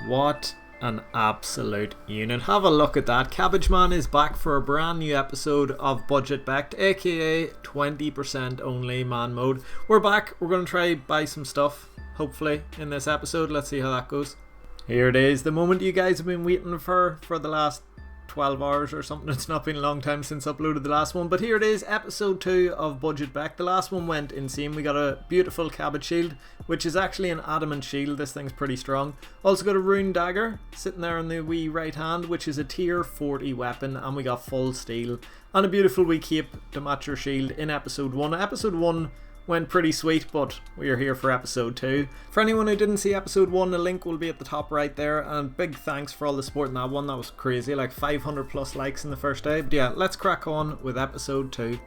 What an absolute unit. Have a look at that. Cabbage Man is back for a brand new episode of Budget Bekt, aka 20% only man mode. We're back. We're going to try buy some stuff, hopefully, in this episode. Let's see how that goes. Here it is, the moment you guys have been waiting for the last 12 hours or something. It's not been a long time since I uploaded the last one, but here it is, episode 2 of Budget Bekt. The last one went insane. We got a beautiful cabbage shield, which is actually an adamant shield. This thing's pretty strong. Also got a rune dagger sitting there on the wee right hand, which is a tier 40 weapon, and we got full steel and a beautiful wee cape to match your shield in episode 1. Episode 1 went pretty sweet, but we are here for episode 2. For anyone who didn't see episode 1, the link will be at the top right there, and big thanks for all the support in that one. That was crazy, like 500 plus likes in the first day. But yeah, let's crack on with episode 2.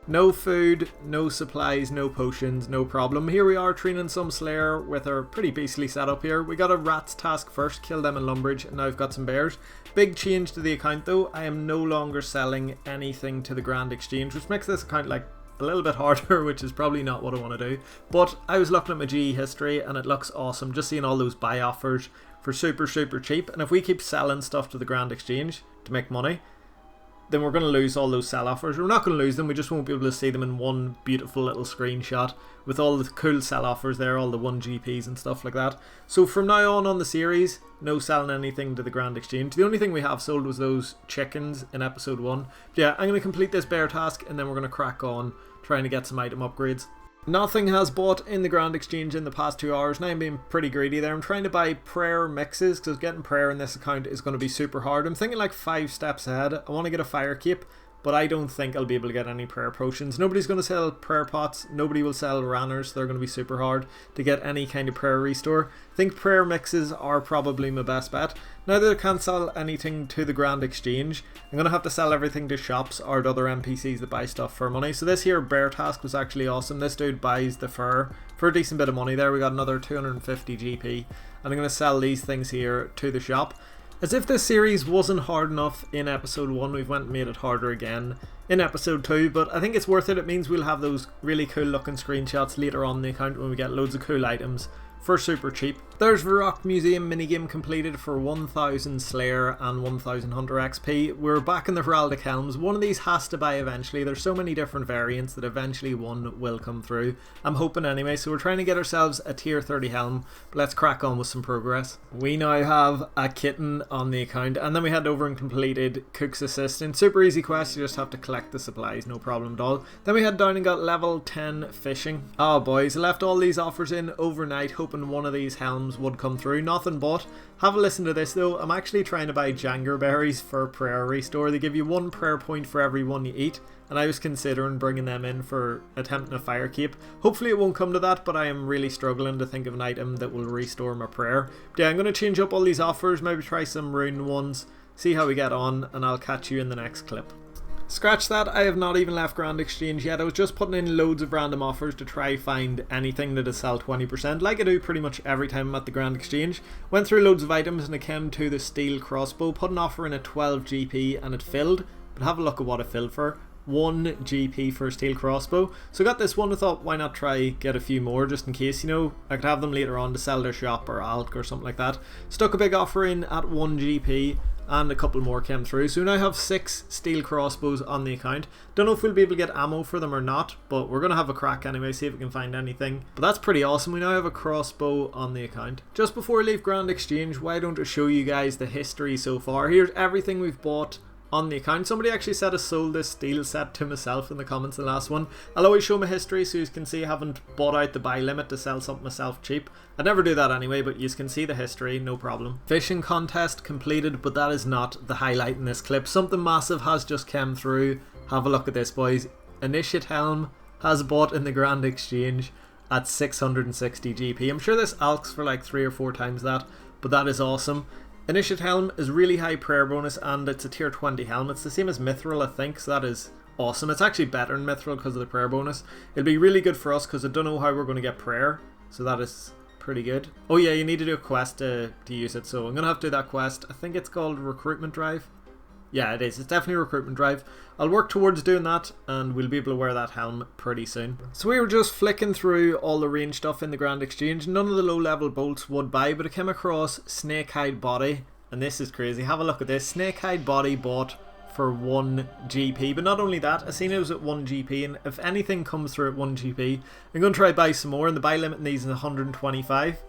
No food, no supplies, no potions, no problem. Here we are training some Slayer with our pretty beastly setup here. We got a rats task first, kill them in Lumbridge, and now I've got some bears. Big change to the account though, I am no longer selling anything to the Grand Exchange, which makes this account like a little bit harder, which is probably not what I want to do. But I was looking at my GE history and it looks awesome, just seeing all those buy offers for super cheap. And if we keep selling stuff to the Grand Exchange to make money, then we're going to lose all those sell offers. We're not going to lose them, we just won't be able to see them in one beautiful little screenshot with all the cool sell offers there, all the 1GPs and stuff like that. So from now on the series, no selling anything to the Grand Exchange. The only thing we have sold was those chickens in episode 1. But yeah, I'm going to complete this bear task and then we're going to crack on trying to get some item upgrades. Nothing has bought in the Grand Exchange in the past 2 hours. Now I'm being pretty greedy there. I'm trying to buy prayer mixes because getting prayer in this account is going to be super hard. I'm thinking like 5 steps ahead. I want to get a fire cape, but I don't think I'll be able to get any prayer potions. Nobody's going to sell prayer pots. Nobody will sell ranners. They're going to be super hard to get any kind of prayer restore. I think prayer mixes are probably my best bet. Now that I can't sell anything to the Grand Exchange, I'm going to have to sell everything to shops or to other NPCs that buy stuff for money. So this here bear task was actually awesome. This dude buys the fur for a decent bit of money there. We got another 250 GP. And I'm going to sell these things here to the shop. As if this series wasn't hard enough in episode 1, we've went and made it harder again in episode 2, but I think it's worth it. It means we'll have those really cool looking screenshots later on in the account when we get loads of cool items for super cheap. There's the Rock Museum minigame completed for 1000 Slayer and 1000 Hunter XP. We're back in the Heraldic Helms. One of these has to buy eventually. There's so many different variants that eventually one will come through. I'm hoping anyway, so we're trying to get ourselves a tier 30 helm. But let's crack on with some progress. We now have a kitten on the account, and then we head over and completed Cook's Assistant. Super easy quest, you just have to collect the supplies, no problem at all. Then we head down and got level 10 fishing. Oh boys, I left all these offers in overnight hoping one of these helms would come through. Nothing but. Have a listen to this though. I'm actually trying to buy Janger berries for prayer restore. They give you 1 prayer point for every one you eat, and I was considering bringing them in for attempting a fire cape. Hopefully it won't come to that, but I am really struggling to think of an item that will restore my prayer. But yeah, I'm going to change up all these offers, maybe try some rune ones, see how we get on, and I'll catch you in the next clip. Scratch that, I have not even left Grand Exchange yet. I was just putting in loads of random offers to try find anything that is sell 20%, like I do pretty much every time I'm at the Grand Exchange. Went through loads of items and I came to the steel crossbow, put an offer in at 12 GP and it filled, but have a look at what it filled for. 1 GP for a steel crossbow. So I got this one, I thought why not try get a few more just in case, you know, I could have them later on to sell their shop or Alk or something like that. Stuck a big offer in at 1 GP and a couple more came through. So we now have 6 steel crossbows on the account. Don't know if we'll be able to get ammo for them or not, but we're going to have a crack anyway, see if we can find anything. But that's pretty awesome, we now have a crossbow on the account. Just before we leave Grand Exchange, why don't I show you guys the history so far. Here's everything we've bought on the account. Somebody actually said I sold this steel set to myself in the comments in the last one. I'll always show my history so you can see I haven't bought out the buy limit to sell something myself cheap. I'd never do that anyway, but you can see the history, no problem. Fishing contest completed, but that is not the highlight in this clip. Something massive has just come through. Have a look at this boys. Initiate Helm has bought in the Grand Exchange at 660 GP. I'm sure this alks for like 3 or 4 times that, but that is awesome. Initiate Helm is really high prayer bonus and it's a tier 20 helm. It's the same as Mithril I think, so that is awesome. It's actually better than Mithril because of the prayer bonus. It'll be really good for us because I don't know how we're going to get prayer, so that is pretty good. Oh yeah, you need to do a quest to use it, so I'm going to have to do that quest. I think it's called Recruitment Drive. Yeah, it is. It's definitely a recruitment drive. I'll work towards doing that, and we'll be able to wear that helm pretty soon. So we were just flicking through all the range stuff in the Grand Exchange. None of the low level bolts would buy, but I came across Snakehide Body, and this is crazy. Have a look at this. Snakehide Body bought for 1 GP, but not only that, I seen it was at 1 GP, and if anything comes through at 1 GP, I'm going to try buy some more, and the buy limit in these is 125,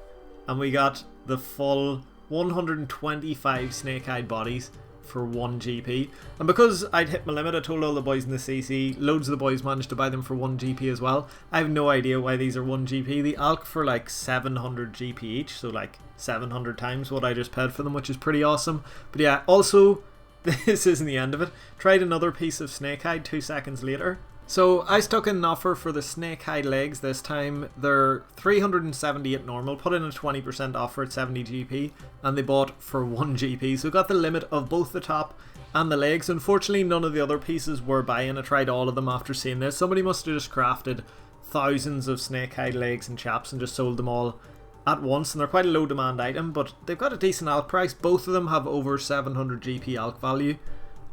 and we got the full 125 Snakehide Bodies for 1 GP. And because I'd hit my limit, I told all the boys in the CC, loads of the boys managed to buy them for 1 GP as well. I have no idea why these are 1 GP. The ALK for like 700 GP each, so like 700 times what I just paid for them, which is pretty awesome. But yeah, also, this isn't the end of it. Tried another piece of Snakehide 2 seconds later. So I stuck in an offer for the Snakehide legs this time. They're 378 normal, put in a 20% offer at 70 GP, and they bought for 1 GP. So got the limit of both the top and the legs. Unfortunately, none of the other pieces were buying. I tried all of them after seeing this. Somebody must have just crafted thousands of Snakehide legs and chaps and just sold them all at once, and they're quite a low demand item, but they've got a decent ALK price. Both of them have over 700 GP ALK value,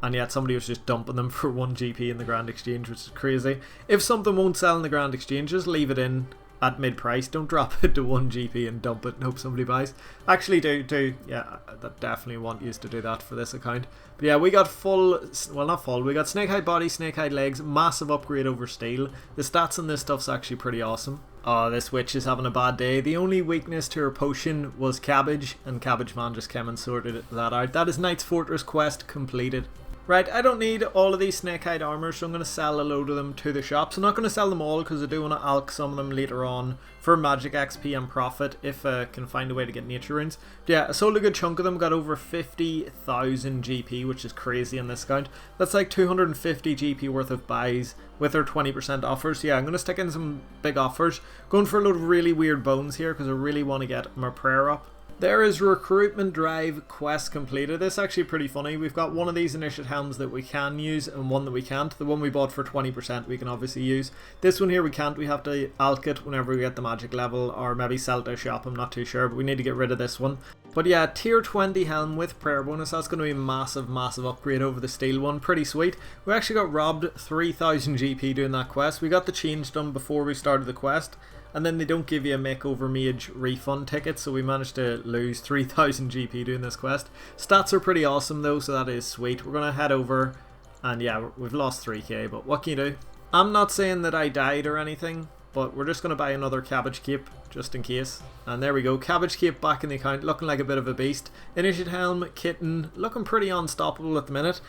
and yet somebody was just dumping them for 1 GP in the Grand Exchange, which is crazy. If something won't sell in the Grand Exchange, just leave it in at mid price. Don't drop it to 1 GP and dump it and hope somebody buys. Actually do yeah, I definitely want you to do that for this account. But yeah, we got full, well not full, we got Snakehide Body, Snakehide Legs, massive upgrade over Steel. The stats on this stuff's actually pretty awesome. Oh, this witch is having a bad day. The only weakness to her potion was cabbage, and Cabbage Man just came and sorted that out. That is Knight's Fortress quest completed. Right, I don't need all of these Snakehide armor, so I'm going to sell a load of them to the shops. I'm not going to sell them all because I do want to ALK some of them later on for magic XP and profit if I can find a way to get nature runes. But yeah, I sold a good chunk of them, got over 50,000 GP, which is crazy on this count. That's like 250 GP worth of buys with their 20% offers. So yeah, I'm going to stick in some big offers. Going for a load of really weird bones here because I really want to get my prayer up. There is recruitment drive quest completed. This is actually pretty funny. We've got one of these initiate helms that we can use and one that we can't. The one we bought for 20% we can obviously use. This one here we can't. We have to ALK it whenever we get the magic level, or maybe sell it to a shop. I'm not too sure, but we need to get rid of this one. But yeah, tier 20 helm with prayer bonus. That's going to be a massive upgrade over the steel one. Pretty sweet. We actually got robbed 3,000 GP doing that quest. We got the change done before we started the quest, and then they don't give you a makeover mage refund ticket, so we managed to lose 3,000 GP doing this quest. Stats are pretty awesome though, so that is sweet. We're going to head over, and yeah, we've lost 3k, but what can you do? I'm not saying that I died or anything, but we're just going to buy another cabbage cape just in case. And there we go, cabbage cape back in the account, looking like a bit of a beast. Initiate helm, kitten, looking pretty unstoppable at the minute.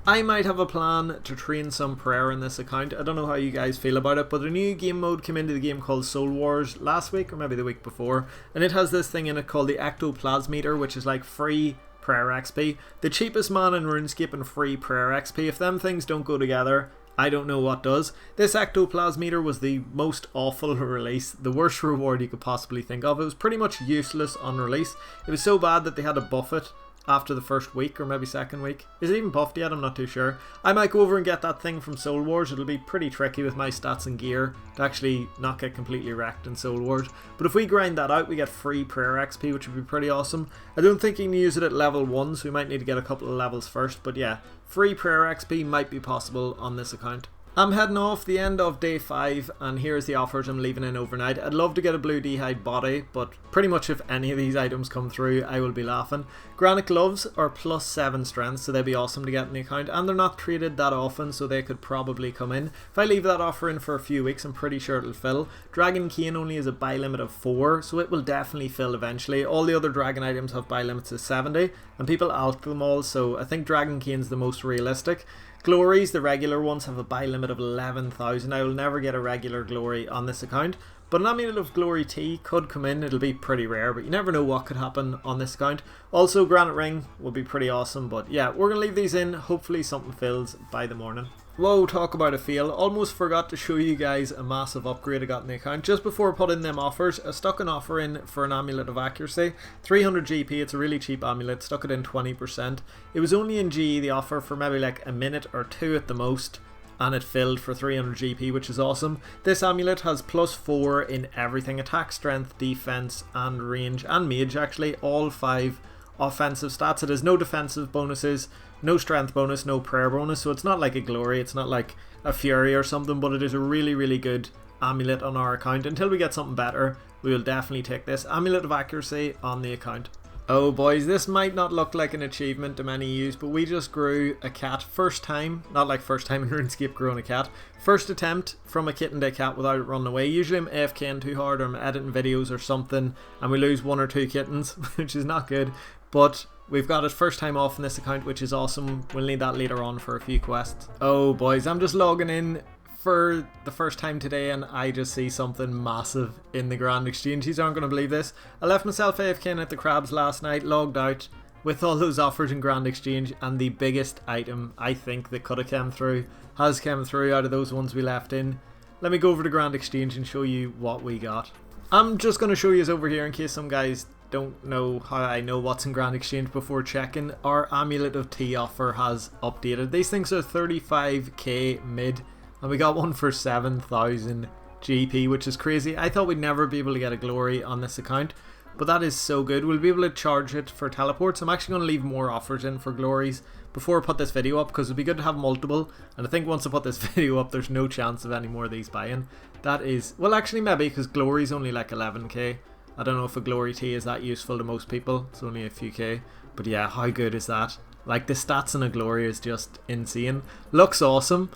I might have a plan to train some prayer in this account. I don't know how you guys feel about it, but a new game mode came into the game called Soul Wars last week, or maybe the week before, and it has this thing in it called the Ectoplasmeter, which is like free prayer XP. The cheapest man in RuneScape and free prayer XP. If them things don't go together, I don't know what does. This Ectoplasmeter was the most awful release, the worst reward you could possibly think of. It was pretty much useless on release. It was so bad that they had to buff it after the first week, or maybe second week. Is it even buffed yet? I'm not too sure. I might go over and get that thing from Soul Wars. It'll be pretty tricky with my stats and gear to actually not get completely wrecked in Soul Wars. But if we grind that out, we get free prayer XP, which would be pretty awesome. I don't think you can use it at level 1, so we might need to get a couple of levels first. But yeah, free prayer XP might be possible on this account. I'm heading off the end of day 5, and here's the offers I'm leaving in overnight. I'd love to get a blue d'hide body, but pretty much if any of these items come through, I will be laughing. Granite gloves are +7 strength, so they'd be awesome to get in the account, and they're not traded that often, so they could probably come in. If I leave that offer in for a few weeks, I'm pretty sure it'll fill. Dragon cane only has a buy limit of 4, so it will definitely fill eventually. All the other dragon items have buy limits of 70, and people ALK them all, so I think dragon cane's the most realistic. Glories, the regular ones, have a buy limit of 11,000. I will never get a regular glory on this account, but an Amulet of Glory T could come in. It'll be pretty rare, but you never know what could happen on this account. Also, Granite Ring would be pretty awesome, but yeah, we're going to leave these in. Hopefully something fills by the morning. Whoa, talk about a fail. Almost forgot to show you guys a massive upgrade I got in the account. Just before I put in them offers, I stuck an offer in for an Amulet of Accuracy. 300 GP, it's a really cheap amulet, stuck it in 20%. It was only in GE, the offer, for maybe like a minute or two at the most, and it filled for 300 GP, which is awesome. This amulet has +4 in everything: attack, strength, defense, and range, and mage actually, all 5 offensive stats. It has no defensive bonuses, no strength bonus, no prayer bonus, so it's not like a glory, it's not like a fury or something, but it is a really, really good amulet on our account. Until we get something better, we will definitely take this. Amulet of Accuracy on the account. Oh boys, this might not look like an achievement to many use, but we just grew a cat first time, not like first time in RuneScape growing a cat, first attempt from a kitten to a cat without it running away. Usually I'm AFKing too hard or I'm editing videos or something and we lose 1 or 2 kittens, which is not good, but we've got it first time off in this account, which is awesome. We'll need that later on for a few quests. Oh boys, I'm just logging in for the first time today and I just see something massive in the Grand Exchange. You aren't going to believe this. I left myself AFKing at the crabs last night, logged out with all those offers in Grand Exchange, and the biggest item I think that could have come through has come through out of those ones we left in. Let me go over to Grand Exchange and show you what we got. I'm just going to show you over here in case some guys don't know how I know what's in Grand Exchange before checking. Our Amulet of Tea offer has updated. These things are 35k mid. And we got one for 7,000 GP, which is crazy. I thought we'd never be able to get a glory on this account, but that is so good. We'll be able to charge it for teleports. I'm actually going to leave more offers in for glories before I put this video up, because it'd be good to have multiple. And I think once I put this video up, there's no chance of any more of these buying. That is, well actually maybe, because glory's only like 11k. I don't know if a glory tea is that useful to most people. It's only a few k. But yeah, how good is that? Like, the stats in a glory is just insane. Looks awesome.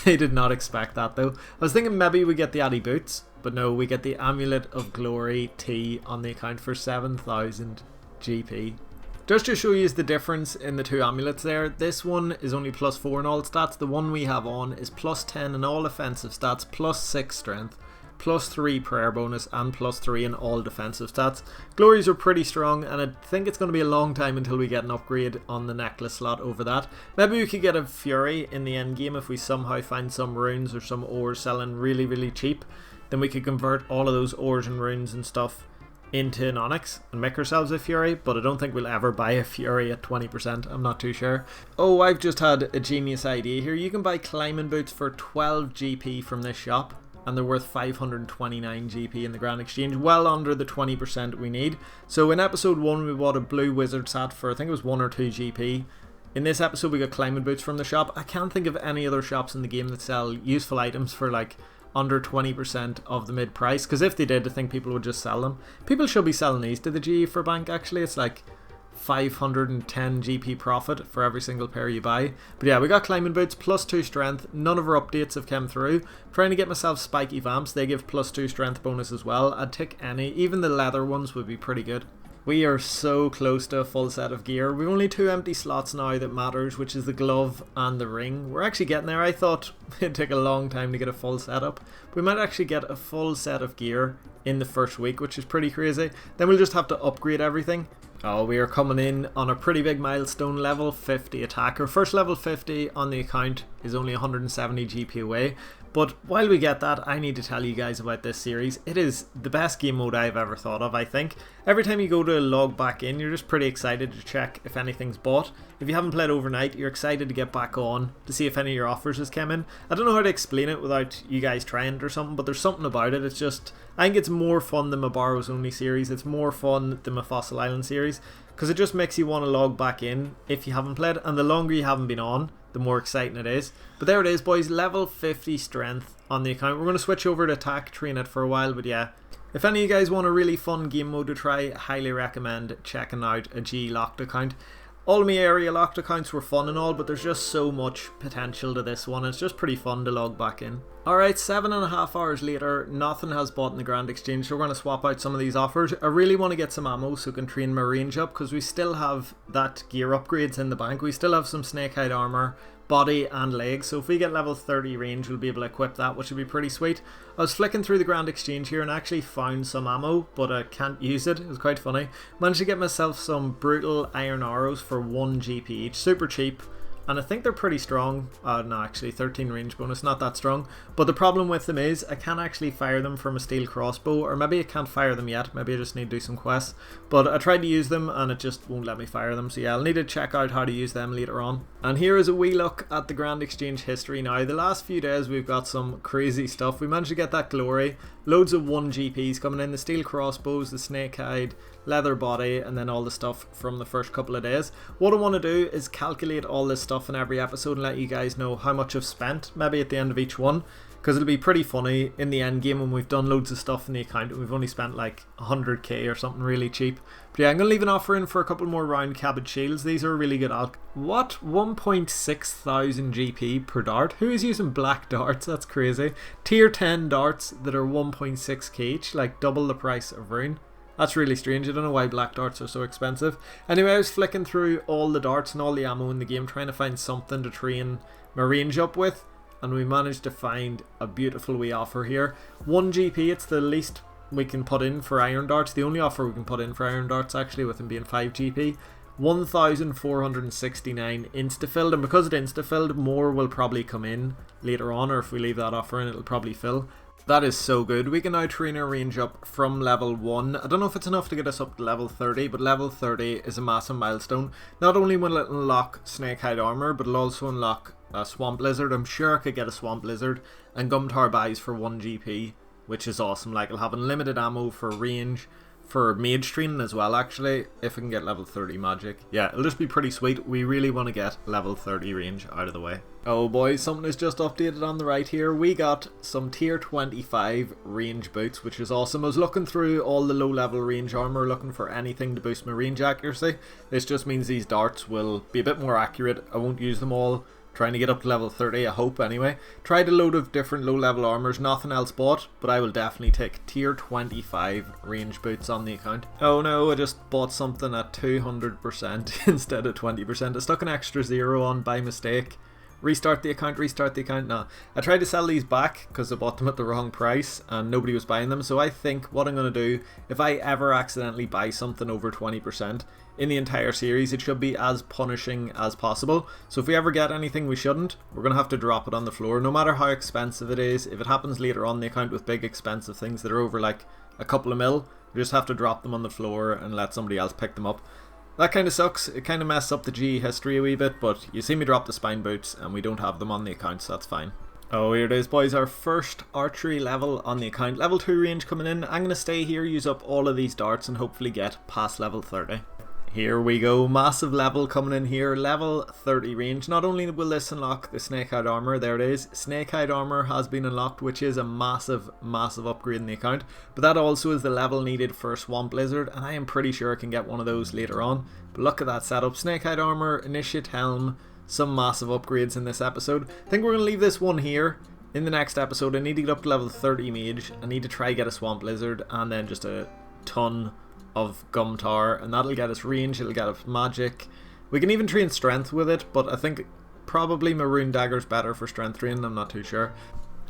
I did not expect that though. I was thinking maybe we get the Addy Boots, but no, we get the Amulet of Glory T on the account for 7,000 GP. Just to show you the difference in the two amulets there, this one is only +4 in all stats. The one we have on is +10 in all offensive stats, +6 strength, +3 prayer bonus, and +3 in all defensive stats. Glories are pretty strong, and I think it's going to be a long time until we get an upgrade on the necklace slot over that. Maybe we could get a fury in the end game if we somehow find some runes or some ores selling really, really cheap. Then we could convert all of those ores and runes and stuff into an onyx and make ourselves a fury, but I don't think we'll ever buy a fury at 20%. I'm not too sure. Oh, I've just had a genius idea here. You can buy climbing boots for 12 GP from this shop, and they're worth 529 GP in the Grand Exchange, well under the 20% we need. So in episode 1 we bought a blue wizard hat for I think it was 1 or 2 GP. In this episode we got climbing boots from the shop. I can't think of any other shops in the game that sell useful items for like under 20% of the mid price, because if they did, I think people would just sell them. People should be selling these to the GE for bank actually. It's like 510 GP profit for every single pair you buy. But yeah, we got climbing boots, +2 strength. None of our updates have come through. I'm trying to get myself spiky vamps. They give +2 strength bonus as well. I'd take any. Even the leather ones would be pretty good. We are so close to a full set of gear. We've only 2 empty slots now that matters, which is the glove and the ring. We're actually getting there. I thought it'd take a long time to get a full setup. We might actually get a full set of gear in the first week, which is pretty crazy. Then we'll just have to upgrade everything. Oh, we are coming in on a pretty big milestone, level 50 attacker. First level 50 on the account is only 170 GP away. But while we get that, I need to tell you guys about this series. It is the best game mode I've ever thought of, I think. Every time you go to log back in, you're just pretty excited to check if anything's bought. If you haven't played overnight, you're excited to get back on to see if any of your offers has come in. I don't know how to explain it without you guys trying it or something, but there's something about it. It's just, I think it's more fun than my Borrows Only series. It's more fun than my Fossil Island series, because it just makes you want to log back in if you haven't played, and the longer you haven't been on, the more exciting it is. But there it is, boys, level 50 strength on the account. We're going to switch over to attack, train it for a while, but yeah, if any of you guys want a really fun game mode to try, I highly recommend checking out a G locked account. All my area locked accounts were fun and all, but there's just so much potential to this one. It's just pretty fun to log back in. Alright, 7.5 hours later, nothing has bought in the Grand Exchange, so we're going to swap out some of these offers. I really want to get some ammo so I can train my range up, because we still have that gear upgrades in the bank. We still have some snakehide armor, body and legs, so if we get level 30 range, we'll be able to equip that, which would be pretty sweet. I was flicking through the Grand Exchange here and actually found some ammo, but I can't use it. It was quite funny. Managed to get myself some brutal iron arrows for 1 GP each, super cheap. And I think they're pretty strong. No, actually 13 range bonus, not that strong. But the problem with them is I can't actually fire them from a steel crossbow, or maybe I can't fire them yet. Maybe I just need to do some quests. But I tried to use them and it just won't let me fire them. So yeah, I'll need to check out how to use them later on. And here is a wee look at the Grand Exchange history now. The last few days we've got some crazy stuff. We managed to get that glory. Loads of 1 GPs coming in, the steel crossbows, the snake hide, leather body, and then all the stuff from the first couple of days. What I want to do is calculate all this stuff in every episode and let you guys know how much I've spent, maybe at the end of each one, because it'll be pretty funny in the end game when we've done loads of stuff in the account and we've only spent like 100k or something really cheap. But yeah, I'm going to leave an offer in for a couple more round cabbage shields. These are a really good alch. What? 1.6 thousand GP per dart? Who is using black darts? That's crazy. Tier 10 darts that are 1.6k each, like double the price of rune. That's really strange. I don't know why black darts are so expensive. Anyway, I was flicking through all the darts and all the ammo in the game trying to find something to train my range up with, and we managed to find a beautiful wee offer here. 1 GP, it's the least we can put in for iron darts. The only offer we can put in for iron darts actually, with them being 5 GP. 1,469 insta-filled, and because it insta-filled, more will probably come in later on, or if we leave that offer in, it'll probably fill. That is so good. We can now train our range up from level 1. I don't know if it's enough to get us up to level 30, but level 30 is a massive milestone. Not only will it unlock snake hide armor, but it'll also unlock a swamp lizard. I'm sure I could get a swamp lizard, and gum tar buys for 1 GP, which is awesome. Like, I'll have unlimited ammo for range, for mage training as well actually, if I can get level 30 magic. Yeah, it'll just be pretty sweet. We really want to get level 30 range out of the way. Oh boys, something is just updated on the right here. We got some tier 25 range boots, which is awesome. I was looking through all the low level range armor, looking for anything to boost my range accuracy. This just means these darts will be a bit more accurate. I won't use them all. Trying to get up to level 30, I hope anyway. Tried a load of different low level armors, nothing else bought, but I will definitely take tier 25 range boots on the account. Oh no, I just bought something at 200% instead of 20%. I stuck an extra 0 on by mistake. Restart the account. No, I tried to sell these back because I bought them at the wrong price and nobody was buying them. So I think what I'm going to do, if I ever accidentally buy something over 20% in the entire series, it should be as punishing as possible. So if we ever get anything we shouldn't, we're going to have to drop it on the floor, no matter how expensive it is. If it happens later on the account with big expensive things that are over like a couple of mil, we just have to drop them on the floor and let somebody else pick them up. That kind of sucks. It kind of messes up the G history a wee bit, but you see me drop the spine boots and we don't have them on the account, so that's fine. Oh, here it is boys, our first archery level on the account. Level 2 range coming in. I'm going to stay here, use up all of these darts and hopefully get past level 30. Here we go, massive level coming in here, level 30 range. Not only will this unlock the snake hide armor, there it is, snake hide armor has been unlocked, which is a massive upgrade in the account, but that also is the level needed for a swamp lizard, and I am pretty sure I can get one of those later on. But look at that setup, snake hide armor, initiate helm, some massive upgrades in this episode. I think we're going to leave this one here. In the next episode I need to get up to level 30 mage, I need to try get a swamp lizard, and then just a ton of gum tar, and that'll get us range, it'll get us magic. We can even train strength with it, but I think probably my rune dagger's better for strength training, I'm not too sure.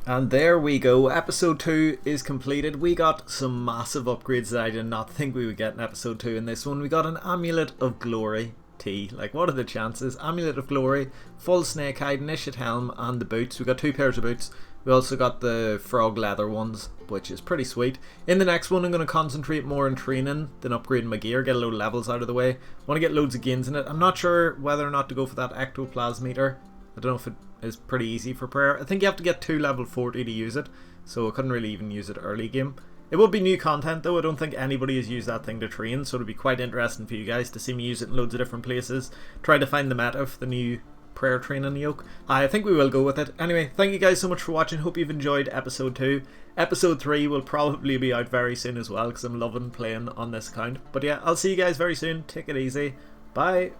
And there we go, episode 2 is completed. We got some massive upgrades that I did not think we would get in episode 2 in this one. We got an Amulet of Glory T. Like, what are the chances? Amulet of Glory, full snake hide, initiate helm, and the boots. We got 2 pairs of boots. We also got the frog leather ones, which is pretty sweet. In the next one I'm going to concentrate more on training than upgrading my gear, get a load of levels out of the way. I want to get loads of gains in it. I'm not sure whether or not to go for that ectoplasmeter. I don't know if it is pretty easy for prayer. I think you have to get to level 40 to use it, so I couldn't really even use it early game. It will be new content though. I don't think anybody has used that thing to train, so it'll be quite interesting for you guys to see me use it in loads of different places. Try to find the meta for the new prayer training yoke. I think we will go with it. Anyway, thank you guys so much for watching. Hope you've enjoyed episode 2. Episode 3 will probably be out very soon as well, because I'm loving playing on this account. But yeah, I'll see you guys very soon. Take it easy. Bye.